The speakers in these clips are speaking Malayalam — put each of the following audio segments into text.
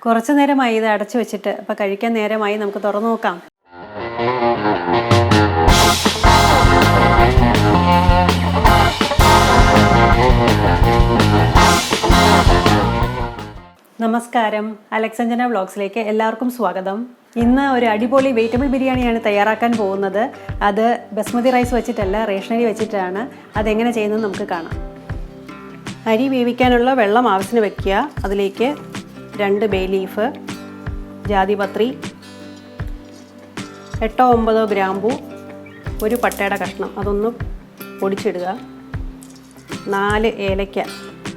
കുറച്ച് നേരമായി ഇത് അടച്ചു വെച്ചിട്ട്. അപ്പോൾ കഴിക്കാൻ നേരമായി, നമുക്ക് തുറന്നു നോക്കാം. നമസ്കാരം, അലക്സഞ്ജന വ്ളോഗ്സിലേക്ക് എല്ലാവർക്കും സ്വാഗതം. ഇന്ന് ഒരു അടിപൊളി വെജിറ്റബിൾ ബിരിയാണിയാണ് തയ്യാറാക്കാൻ പോകുന്നത്. അത് ബസ്മതി റൈസ് വെച്ചിട്ടല്ല, റേഷനരി വെച്ചിട്ടാണ്. അതെങ്ങനെ ചെയ്യുന്നത് നമുക്ക് കാണാം. അരി വേവിക്കാനുള്ള വെള്ളം ആവശ്യത്തിന് വെക്കുക. അതിലേക്ക് 2 ബേ ലീഫ്, ജാതിപത്രി, 8-9 ഗ്രാമ്പൂ, ഒരു പട്ടയുടെ കഷ്ണം അതൊന്ന് പൊടിച്ചിടുക, 4 ഏലയ്ക്ക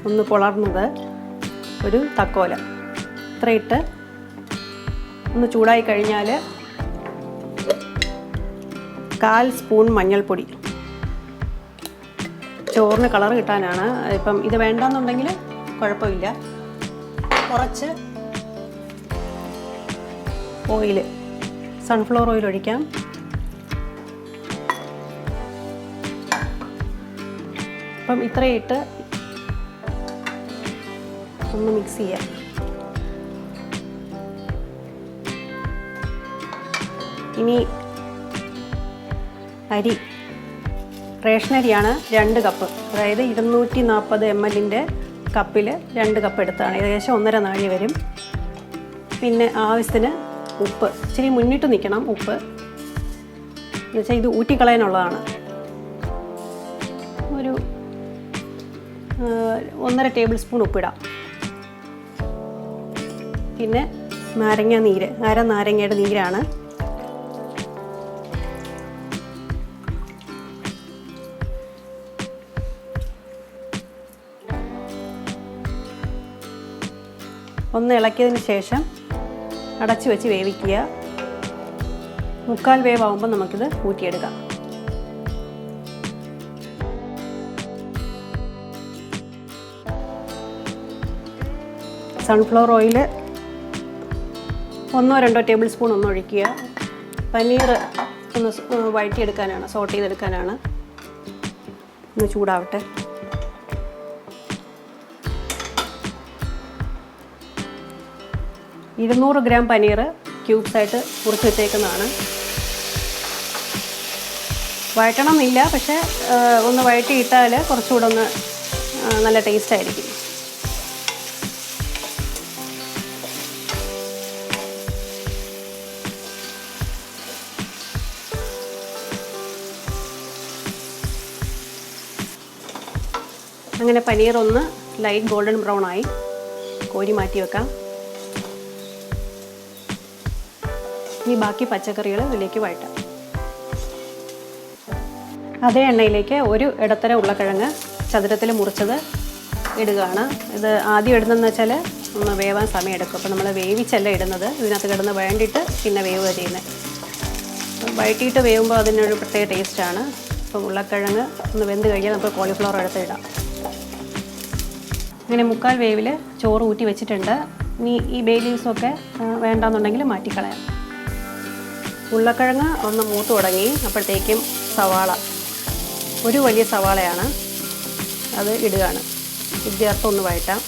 ഒന്ന് പൊളർന്നത്, ഒരു തക്കോല. ഇത്രയിട്ട് ഒന്ന് ചൂടായി കഴിഞ്ഞാൽ 1/4 സ്പൂൺ മഞ്ഞൾപ്പൊടി, ചോറിന് കളർ കിട്ടാനാണ്. ഇപ്പം ഇത് വേണ്ടെന്നുണ്ടെങ്കിൽ കുഴപ്പമില്ല. കുറച്ച് ഓയിൽ, സൺഫ്ലവർ ഓയിൽ ഒഴിക്കാം. അപ്പം ഇത്രയിട്ട് ഒന്ന് മിക്സ് ചെയ്യാം. ഇനി അരി, റേഷനരിയാണ് 2 കപ്പ്, അതായത് 240 ml കപ്പിൽ 2 കപ്പ് എടുത്താണ്. ഏകദേശം 1.5 നാഴി വരും. പിന്നെ ആവശ്യത്തിന് ഉപ്പ്, ഇച്ചിരി മുന്നിട്ട് നിൽക്കണം ഉപ്പ്, എന്നുവെച്ചാൽ ഇത് ഊറ്റിക്കളയാനുള്ളതാണ്. ഒരു 1.5 ടേബിൾ സ്പൂൺ ഉപ്പിടാം. പിന്നെ നാരങ്ങ നീര്, നാരങ്ങയുടെ നീരാണ്. ഒന്ന് ഇളക്കിയതിന് ശേഷം അടച്ചു വെച്ച് വേവിക്കുക. 3/4 വേവാകുമ്പോൾ നമുക്കിത് ഊറ്റിയെടുക്കാം. സൺഫ്ലവർ ഓയിൽ 1-2 ടേബിൾ സ്പൂൺ ഒന്ന് ഒഴിക്കുക. പനീർ ഒന്ന് വഴറ്റിയെടുക്കാനാണ്, സോട്ട് ചെയ്തെടുക്കാനാണ്. ഒന്ന് ചൂടാവട്ടെ. $200 ഗ്രാം പനീർ ക്യൂബ്സായിട്ട് മുറിച്ച് വെച്ചേക്കുന്നതാണ്. വഴറ്റണം എന്നില്ല, പക്ഷേ ഒന്ന് വഴറ്റിയിട്ടാൽ കുറച്ചുകൂടെ ഒന്ന് നല്ല ടേസ്റ്റ് ആയിരിക്കും. അങ്ങനെ പനീർ ഒന്ന് ലൈറ്റ് ഗോൾഡൻ ബ്രൗൺ ആയി, കോരി മാറ്റി വെക്കാം. ഇനി ബാക്കി പച്ചക്കറികൾ ഇതിലേക്ക് വഴറ്റാം. അതേ എണ്ണയിലേക്ക് ഒരു ഇടത്തര ഉരുളക്കിഴങ്ങ് ചതുരത്തിൽ മുറിച്ചത് ഇടുകയാണ്. ഇത് ആദ്യം ഇടുന്നതെന്ന് വെച്ചാൽ ഒന്ന് വേവാൻ സമയമെടുക്കും. അപ്പോൾ നമ്മൾ വേവിച്ചല്ല ഇടുന്നത്, ഇതിനകത്ത് കിടന്ന് വേണ്ടിയിട്ട് പിന്നെ വേവുക ചെയ്യുന്നത്. വഴറ്റിയിട്ട് വേവുമ്പോൾ അതിനൊരു പ്രത്യേക ടേസ്റ്റാണ്. അപ്പോൾ ഉരുളക്കിഴങ്ങ് ഒന്ന് വെന്ത് കഴിഞ്ഞാൽ നമുക്ക് കോളിഫ്ലവർ എടുത്ത് ഇടാം. അങ്ങനെ 3/4 വേവിൽ ചോറ് ഊറ്റി വെച്ചിട്ടുണ്ട്. ഇനി ഈ ബേ ലീവ്സൊക്കെ വേണ്ടാന്നുണ്ടെങ്കിൽ മാറ്റിക്കളയാം. ഉരുളക്കിഴങ്ങ് ഒന്ന് മൂത്ത് തുടങ്ങി. അപ്പോഴത്തേക്കും സവാള, ഒരു വലിയ സവാളയാണ്, അത് ഇടുകയാണ്. ഇത് ചേർത്ത് ഒന്ന് വഴറ്റാം.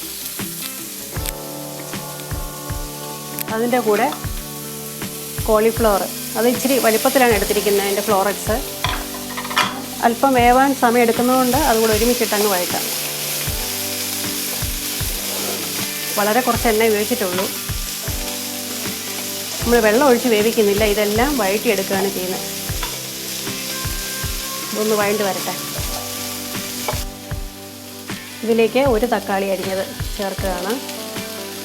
അതിൻ്റെ കൂടെ കോളിഫ്ലവർ, അത് ഇച്ചിരി വലിപ്പത്തിലാണ് എടുത്തിരിക്കുന്നത്. അതിൻ്റെ ഫ്ലോറക്സ് അല്പം വേവാൻ സമയം എടുക്കുന്നതുകൊണ്ട് അതുകൂടെ ഒരുമിച്ചിട്ടങ്ങ് വഴറ്റാം. വളരെ കുറച്ച് എണ്ണ ഉപയോഗിച്ചിട്ടുള്ളൂ. നമ്മൾ വെള്ളം ഒഴിച്ച് വേവിക്കുന്നില്ല, ഇതെല്ലാം വഴറ്റിയെടുക്കുകയാണ് ചെയ്യുന്നത്. ഇതൊന്ന് വഴണ്ട് വരട്ടെ. ഇതിലേക്ക് ഒരു തക്കാളി അരിഞ്ഞത് ചേർക്കുകയാണ്.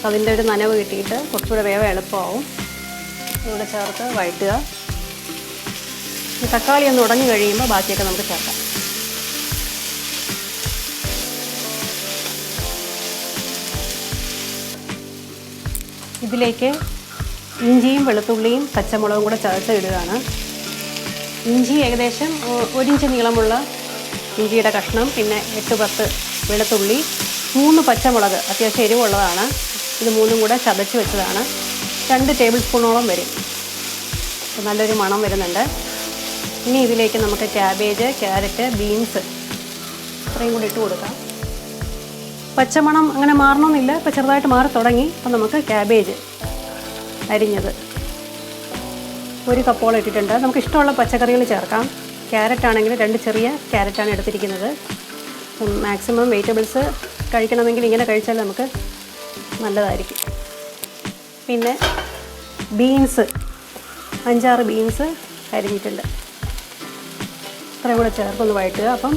അതിൻ്റെ ഒരു നനവ് കിട്ടിയിട്ട് കുറച്ചുകൂടെ വേവ് എളുപ്പമാവും. ഇവിടെ ചേർത്ത് വഴറ്റുക. ഈ തക്കാളി ഒന്ന് ഉടഞ്ഞു കഴിയുമ്പോൾ ബാക്കിയൊക്കെ നമുക്ക് ചേർക്കാം. ഇതിലേക്ക് ഇഞ്ചിയും വെളുത്തുള്ളിയും പച്ചമുളകും കൂടെ ചതച്ച് ഇടുകയാണ്. ഇഞ്ചി ഏകദേശം 1 ഇഞ്ച് നീളമുള്ള ഇഞ്ചിയുടെ കഷ്ണം, പിന്നെ 8-10 വെളുത്തുള്ളി, 3 പച്ചമുളക് അത്യാവശ്യം എരിവുള്ളതാണ്. ഇത് 3ഉം കൂടെ ചതച്ച് വെച്ചതാണ്. 2 ടേബിൾ സ്പൂണോളം വരും. നല്ലൊരു മണം വരുന്നുണ്ട്. ഇനി ഇതിലേക്ക് നമുക്ക് ക്യാബേജ്, ക്യാരറ്റ്, ബീൻസ് ഇത്രയും കൂടി ഇട്ട് കൊടുക്കാം. പച്ചമണം അങ്ങനെ മാറണമെന്നില്ല, ഇപ്പോൾ ചെറുതായിട്ട് മാറി തുടങ്ങി. അപ്പോൾ നമുക്ക് ക്യാബേജ് അരിഞ്ഞത് 1 കപ്പോളം ഇട്ടിട്ടുണ്ട്. നമുക്ക് ഇഷ്ടമുള്ള പച്ചക്കറികൾ ചേർക്കാം. ക്യാരറ്റ് ആണെങ്കിൽ 2 ചെറിയ ക്യാരറ്റാണ് എടുത്തിരിക്കുന്നത്. മാക്സിമം വെജിറ്റബിൾസ് കഴിക്കണമെങ്കിൽ ഇങ്ങനെ കഴിച്ചാൽ നമുക്ക് നല്ലതായിരിക്കും. പിന്നെ ബീൻസ് 5-6 ബീൻസ് അരിഞ്ഞിട്ടുണ്ട്. ഇത്രയും കൂടെ ചേർത്തൊന്ന് വഴറ്റുക. അപ്പം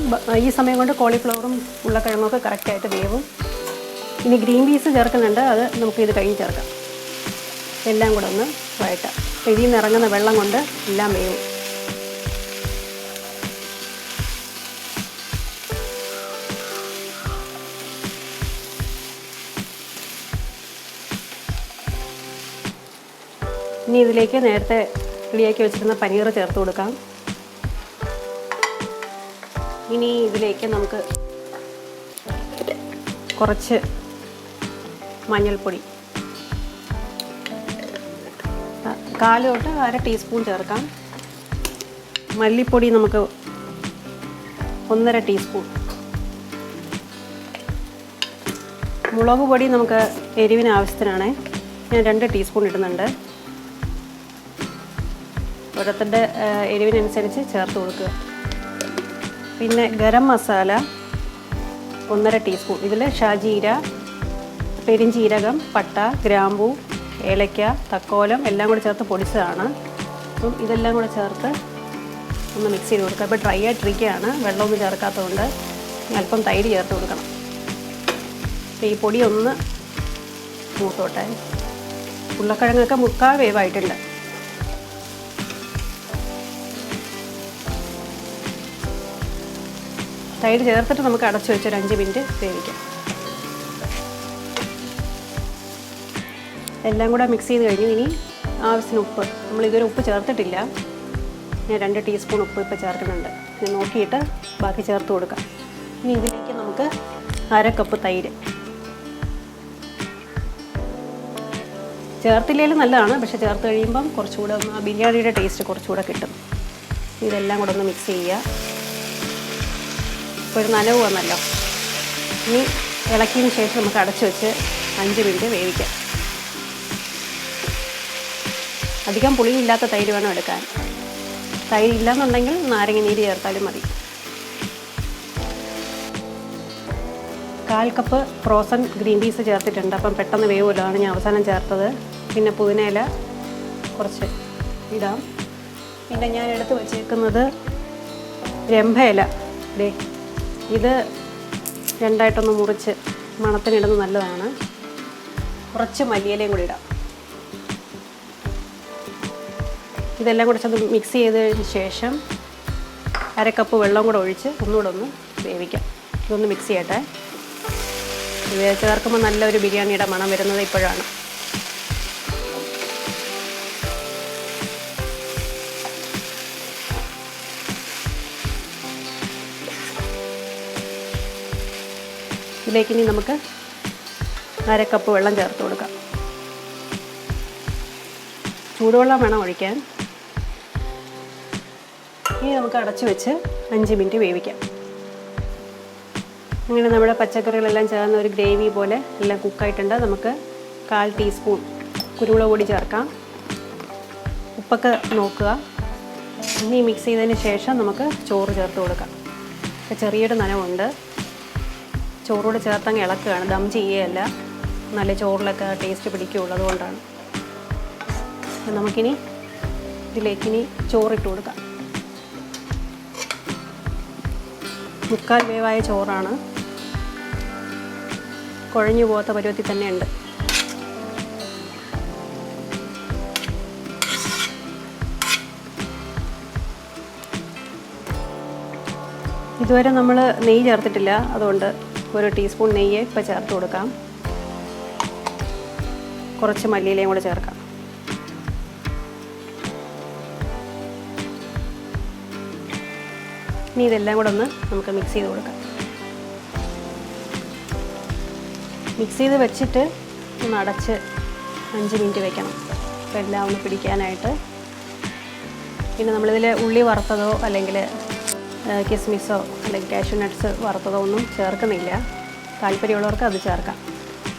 ഈ സമയം കൊണ്ട് കോളിഫ്ലവറും ഉരുളക്കിഴങ്ങൊക്കെ കറക്റ്റായിട്ട് വേവും. ഇനി ഗ്രീൻ പീസ് ചേർക്കുന്നുണ്ട്, അത് നമുക്കിത് കഴിഞ്ഞ് ചേർക്കാം. എല്ലാം കൂടെ ഒന്ന് വഴറ്റാം. ഇതിൽ നിന്ന് ഇറങ്ങുന്ന വെള്ളം കൊണ്ട് എല്ലാം വേവും. ഇനി ഇതിലേക്ക് നേരത്തെ റെഡിയാക്കി വെച്ചിരുന്ന പനീർ ചേർത്ത് കൊടുക്കാം. ഇനി ഇതിലേക്ക് നമുക്ക് കുറച്ച് മഞ്ഞൾപ്പൊടി 1/4 തൊട്ട് 1/2 ടീസ്പൂൺ ചേർക്കാം. മല്ലിപ്പൊടി നമുക്ക് 1/2 ടീസ്പൂൺ. മുളക് പൊടി നമുക്ക് എരിവിന് ആവശ്യത്തിനാണ്, ഞാൻ 2 ടീസ്പൂൺ ഇടുന്നുണ്ട്. ഓരോരുത്തരുടെ എരിവിനനുസരിച്ച് ചേർത്ത് കൊടുക്കുക. പിന്നെ ഗരം മസാല 1/2 ടീസ്പൂൺ. ഇതിൽ ഷാജീര, പെരിഞ്ചീരകം, പട്ട, ഗ്രാമ്പൂ, ഏലക്ക, തക്കോലം എല്ലാം കൂടി ചേർത്ത് പൊടിച്ചതാണ്. അപ്പം ഇതെല്ലാം കൂടെ ചേർത്ത് ഒന്ന് മിക്സ് ചെയ്ത് കൊടുക്കുക. അപ്പോൾ ഡ്രൈ ആയിട്ടിരിക്കുകയാണ്, വെള്ളമൊന്നും ചേർക്കാത്തതുകൊണ്ട് അല്പം തൈര് ചേർത്ത് കൊടുക്കണം. അപ്പോൾ ഈ പൊടി ഒന്ന് മൂത്തോട്ടെ. ഉരുളക്കിഴങ്ങൊക്കെ 3/4 വേവായിട്ടുണ്ട്. തൈര് ചേർത്തിട്ട് നമുക്ക് അടച്ചു വെച്ച് ഒരു 5 മിനിറ്റ് വേവിക്കാം. എല്ലാം കൂടെ മിക്സ് ചെയ്ത് കഴിഞ്ഞു. ഇനി ആവശ്യത്തിന് ഉപ്പ്, നമ്മളിതുവരെ ഉപ്പ് ചേർത്തിട്ടില്ല. ഞാൻ 2 ടീസ്പൂൺ ഉപ്പ് ഇപ്പോൾ ചേർക്കുന്നുണ്ട്. ഇത് നോക്കിയിട്ട് ബാക്കി ചേർത്ത് കൊടുക്കാം. ഇനി ഇതിലേക്ക് നമുക്ക് 1/2 കപ്പ് തൈര് ചേർത്തില്ലെങ്കിലും നല്ലതാണ്, പക്ഷേ ചേർത്ത് കഴിയുമ്പം കുറച്ചുകൂടെ ഒന്ന് ആ ബിരിയാണിയുടെ ടേസ്റ്റ് കുറച്ചുകൂടെ കിട്ടും. ഇതെല്ലാം കൂടെ ഒന്ന് മിക്സ് ചെയ്യുക. ഒരു നനവ് വന്നല്ലോ. ഇനി ഇളക്കിയതിന് ശേഷം നമുക്ക് അടച്ചു വെച്ച് 5 മിനിറ്റ് വേവിക്കാം. അധികം പുളിയില്ലാത്ത തൈര് വേണം എടുക്കാൻ. തൈര് ഇല്ലയെന്നുണ്ടെങ്കിൽ നാരങ്ങ നീര് ചേർത്താലും മതി. 1/4 കപ്പ് ഫ്രോസൺ ഗ്രീൻ പീസ് ചേർത്തിട്ടുണ്ട്. അപ്പം പെട്ടെന്ന് വേവുമല്ലാണ് ഞാൻ അവസാനം ചേർത്തത്. പിന്നെ പുതിനയില കുറച്ച് ഇടാം. പിന്നെ ഞാൻ എടുത്ത് വച്ചേക്കുന്നത് രമ്പയില. ഇത് 2ആയിട്ടൊന്ന് മുറിച്ച് മണത്തിനിടുന്നത് നല്ലതാണ്. കുറച്ച് മല്ലിയിലയും കൂടി ഇടാം. ഇതെല്ലാം കൂടെ ചെന്ന് മിക്സ് ചെയ്തതിന് ശേഷം 1/2 കപ്പ് വെള്ളം കൂടെ ഒഴിച്ച് ഒന്നുകൂടെ ഒന്ന് വേവിക്കാം. ഇതൊന്ന് മിക്സ് ചെയ്യട്ടെ. ഇത് ചേർക്കുമ്പോൾ നല്ലൊരു ബിരിയാണിയുടെ മണം വരുന്നത് ഇപ്പോഴാണ്. ഇതിലേക്ക് ഇനി നമുക്ക് 1/2 കപ്പ് വെള്ളം ചേർത്ത് കൊടുക്കാം. ചൂടുവെള്ളം വേണം ഒഴിക്കാൻ. ഇനി നമുക്ക് അടച്ചു വെച്ച് 5 മിനിറ്റ് വേവിക്കാം. അങ്ങനെ നമ്മുടെ പച്ചക്കറികളെല്ലാം ചേർന്ന ഒരു ഗ്രേവി പോലെ എല്ലാം കുക്കായിട്ടുണ്ട്. നമുക്ക് 1/4 ടീസ്പൂൺ കുരുമുളക് പൊടി ചേർക്കാം. ഉപ്പൊക്കെ നോക്കുക. ഇനി മിക്സ് ചെയ്തതിന് ശേഷം നമുക്ക് ചോറ് ചേർത്ത് കൊടുക്കാം. ചെറിയൊരു നനവുണ്ട്. ചോറോട് ചേർത്തങ്ങ് ഇളക്കുകയാണ്, ദം ചെയ്യുകയല്ല. നല്ല ചോറിലൊക്കെ ടേസ്റ്റ് പിടിക്കുകയുള്ളൂ, അതുകൊണ്ടാണ്. നമുക്കിനി ഇതിലേക്കിനി ചോറിട്ട് കൊടുക്കാം. 3/4 വേവായ ചോറാണ്. കുഴഞ്ഞു പോകാത്ത പരുവത്തിൽ തന്നെയുണ്ട്. ഇതുവരെ നമ്മൾ നെയ്യ് ചേർത്തിട്ടില്ല, അതുകൊണ്ട് 1 ടീസ്പൂൺ നെയ്യ് ഇപ്പോൾ ചേർത്ത് കൊടുക്കാം. കുറച്ച് മല്ലിയിലയും കൂടെ ചേർക്കാം. ഇനി ഇതെല്ലാം കൂടെ ഒന്ന് നമുക്ക് മിക്സ് ചെയ്ത് കൊടുക്കാം. മിക്സ് ചെയ്ത് വെച്ചിട്ട് ഒന്ന് അടച്ച് 5 മിനിറ്റ് വെക്കണം, അപ്പോൾ എല്ലാം ഒന്ന് പിടിക്കാനായിട്ട്. പിന്നെ നമ്മളിതിൽ ഉള്ളി വറുത്തതോ അല്ലെങ്കിൽ കിസ്മിസോ അല്ലെങ്കിൽ കാഷ്യൂ നട്ട്സ് വറുത്തതോ ഒന്നും ചേർക്കുന്നില്ല. താല്പര്യമുള്ളവർക്ക് അത് ചേർക്കാം.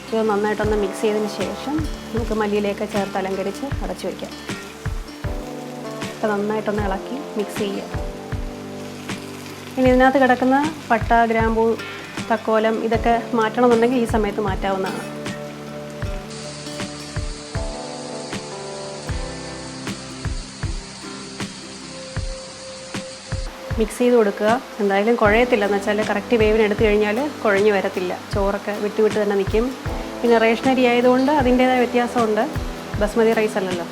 ഇത് നന്നായിട്ടൊന്ന് മിക്സ് ചെയ്തതിന് ശേഷം നമുക്ക് മല്ലിയിലേക്ക് ചേർത്ത് അലങ്കരിച്ച് അടച്ചു വയ്ക്കാം. അപ്പോൾ നന്നായിട്ടൊന്ന് ഇളക്കി മിക്സ് ചെയ്യുക. ഇനി ഇതിനകത്ത് കിടക്കുന്ന പട്ട, ഗ്രാമ്പൂ, തക്കോലം ഇതൊക്കെ മാറ്റണമെന്നുണ്ടെങ്കിൽ ഈ സമയത്ത് മാറ്റാവുന്നതാണ്. മിക്സ് ചെയ്ത് കൊടുക്കുക. എന്തായാലും കുഴയത്തില്ല, എന്ന് വെച്ചാൽ കറക്റ്റ് വേവിന് എടുത്തു കഴിഞ്ഞാൽ കുഴഞ്ഞു വരത്തില്ല. ചോറൊക്കെ വിട്ട് വിട്ട് തന്നെ നിൽക്കും. പിന്നെ റേഷൻ അരി ആയതുകൊണ്ട് അതിൻ്റേതായ വ്യത്യാസമുണ്ട്. ബസ്മതി റൈസ് അല്ലല്ലോ,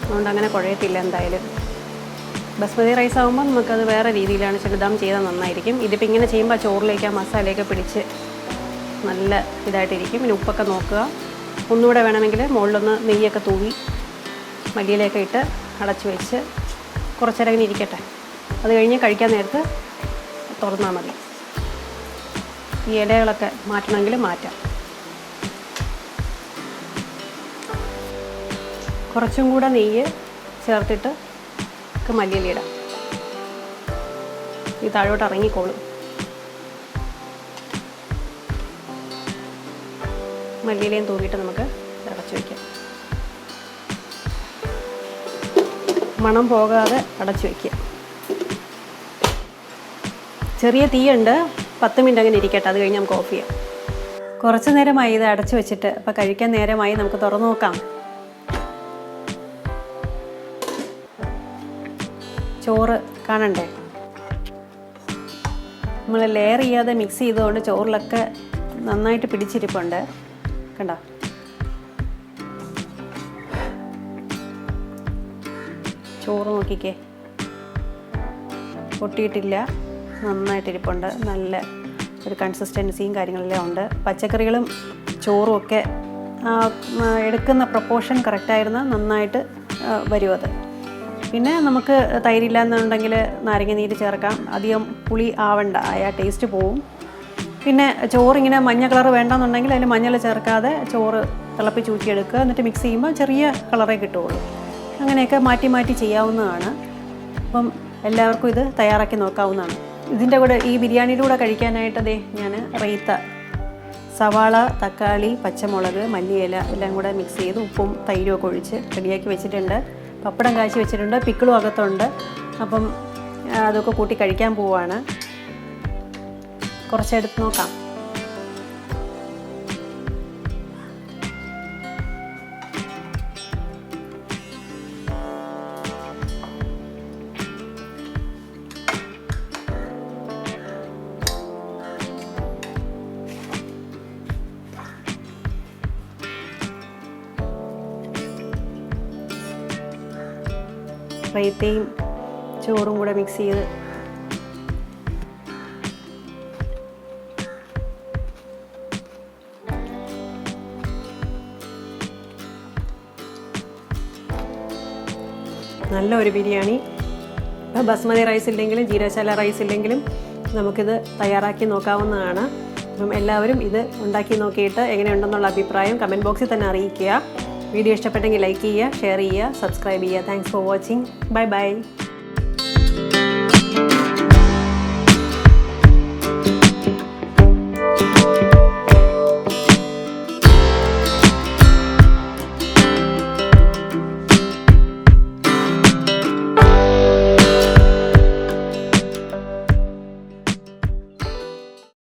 അതുകൊണ്ട് അങ്ങനെ കുഴയത്തില്ല. എന്തായാലും ബസ്മതി റൈസ് ആകുമ്പോൾ നമുക്കത് വേറെ രീതിയിലാണ് ദം ചെയ്താൽ നന്നായിരിക്കും. ഇതിപ്പോൾ ഇങ്ങനെ ചെയ്യുമ്പോൾ ചോറിലേക്ക് ആ മസാലയൊക്കെ പിടിച്ച് നല്ല ഇതായിട്ടിരിക്കും. പിന്നെ ഉപ്പൊക്കെ നോക്കുക. ഒന്നുകൂടെ വേണമെങ്കിൽ മുകളിലൊന്ന് നെയ്യൊക്കെ തൂവി മല്ലിയിലേക്ക് ഇട്ട് അടച്ചു വെച്ച് കുറച്ചേരം ഇങ്ങനെ ഇരിക്കട്ടെ. അത് കഴിഞ്ഞ് കഴിക്കാൻ നേരത്ത് തുറന്നാൽ മതി. ഈ ഇലകളൊക്കെ മാറ്റണമെങ്കിൽ മാറ്റാം. കുറച്ചും കൂടെ നെയ്യ് ചേർത്തിട്ട് മല്ലിയിലിടാം. ഈ താഴോട്ട് ഇറങ്ങിക്കോളും. മല്ലിയിലയും തൂക്കിയിട്ട് നമുക്ക് അടച്ചു വയ്ക്കാം. മണം പോകാതെ അടച്ചു വയ്ക്കുക. ചെറിയ തീയുണ്ട്, 10 മിനിറ്റ് അങ്ങനെ ഇരിക്കട്ടെ. അത് കഴിഞ്ഞ് നമുക്ക് ഓഫ് ചെയ്യാം. കുറച്ച് നേരമായി ഇത് അടച്ചു വെച്ചിട്ട്. അപ്പോൾ കഴിക്കാൻ നേരമായി, നമുക്ക് തുറന്നു നോക്കാം. ചോറ് കാണണ്ടേ? നമ്മൾ ലെയർ ചെയ്യാതെ മിക്സ് ചെയ്തുകൊണ്ട് ചോറിലൊക്കെ നന്നായിട്ട് പിടിച്ചിരിപ്പുണ്ട്. കണ്ടോ? ചോറ് നോക്കിക്കേ, പൊട്ടിയിട്ടില്ല, നന്നായിട്ടിരിപ്പുണ്ട്. നല്ല ഒരു കൺസിസ്റ്റൻസിയും കാര്യങ്ങളെല്ലാം ഉണ്ട്. പച്ചക്കറികളും ചോറും ഒക്കെ എടുക്കുന്ന പ്രപ്പോർഷൻ കറക്റ്റായിരുന്നാൽ നന്നായിട്ട് വരും അത്. പിന്നെ നമുക്ക് തൈരില്ല എന്നുണ്ടെങ്കിൽ നാരങ്ങ നീര് ചേർക്കാം. അധികം പുളി ആവണ്ട, ആ ടേസ്റ്റ് പോവും. പിന്നെ ചോറിങ്ങനെ മഞ്ഞ കളർ വേണ്ടെന്നുണ്ടെങ്കിൽ അതിൽ മഞ്ഞൾ ചേർക്കാതെ ചോറ് തിളപ്പിച്ച് ഊറ്റിയെടുക്കുക. എന്നിട്ട് മിക്സ് ചെയ്യുമ്പോൾ ചെറിയ കളറേ കിട്ടുകയുള്ളൂ. അങ്ങനെയൊക്കെ മാറ്റി മാറ്റി ചെയ്യാവുന്നതാണ്. അപ്പം എല്ലാവർക്കും ഇത് തയ്യാറാക്കി നോക്കാവുന്നതാണ്. ഇതിൻ്റെ കൂടെ ഈ ബിരിയാണിയുടെ കൂടെ കഴിക്കാനായിട്ട് ഞാൻ റൈത്ത, സവാള, തക്കാളി, പച്ചമുളക്, മല്ലിയില എല്ലാം കൂടെ മിക്സ് ചെയ്ത് ഉപ്പും തൈരും ഒക്കെ ഒഴിച്ച് റെഡിയാക്കി വെച്ചിട്ടുണ്ട്. പപ്പടം കാച്ചി വെച്ചിട്ടുണ്ട്, പിക്കിളും അകത്തുണ്ട്. അപ്പം അതൊക്കെ കൂട്ടി കഴിക്കാൻ പോവുകയാണ്. കുറച്ചെടുത്ത് നോക്കാം. റൈത്തയും ചോറും കൂടെ മിക്സ് ചെയ്ത് നല്ലൊരു ബിരിയാണി. ബസ്മതി റൈസ് ഇല്ലെങ്കിലും ജീരകശാല റൈസ് ഇല്ലെങ്കിലും നമുക്കിത് തയ്യാറാക്കി നോക്കാവുന്നതാണ്. അപ്പം എല്ലാവരും ഇത് ഉണ്ടാക്കി നോക്കിയിട്ട് എങ്ങനെയുണ്ടെന്നുള്ള അഭിപ്രായം കമൻറ്റ് ബോക്സിൽ തന്നെ അറിയിക്കുക. വീഡിയോ ഇഷ്ടപ്പെട്ടെങ്കിൽ ലൈക്ക് ചെയ്യുക, ഷെയർ ചെയ്യുക, സബ്സ്ക്രൈബ് ചെയ്യുക. Thanks for watching. Bye bye.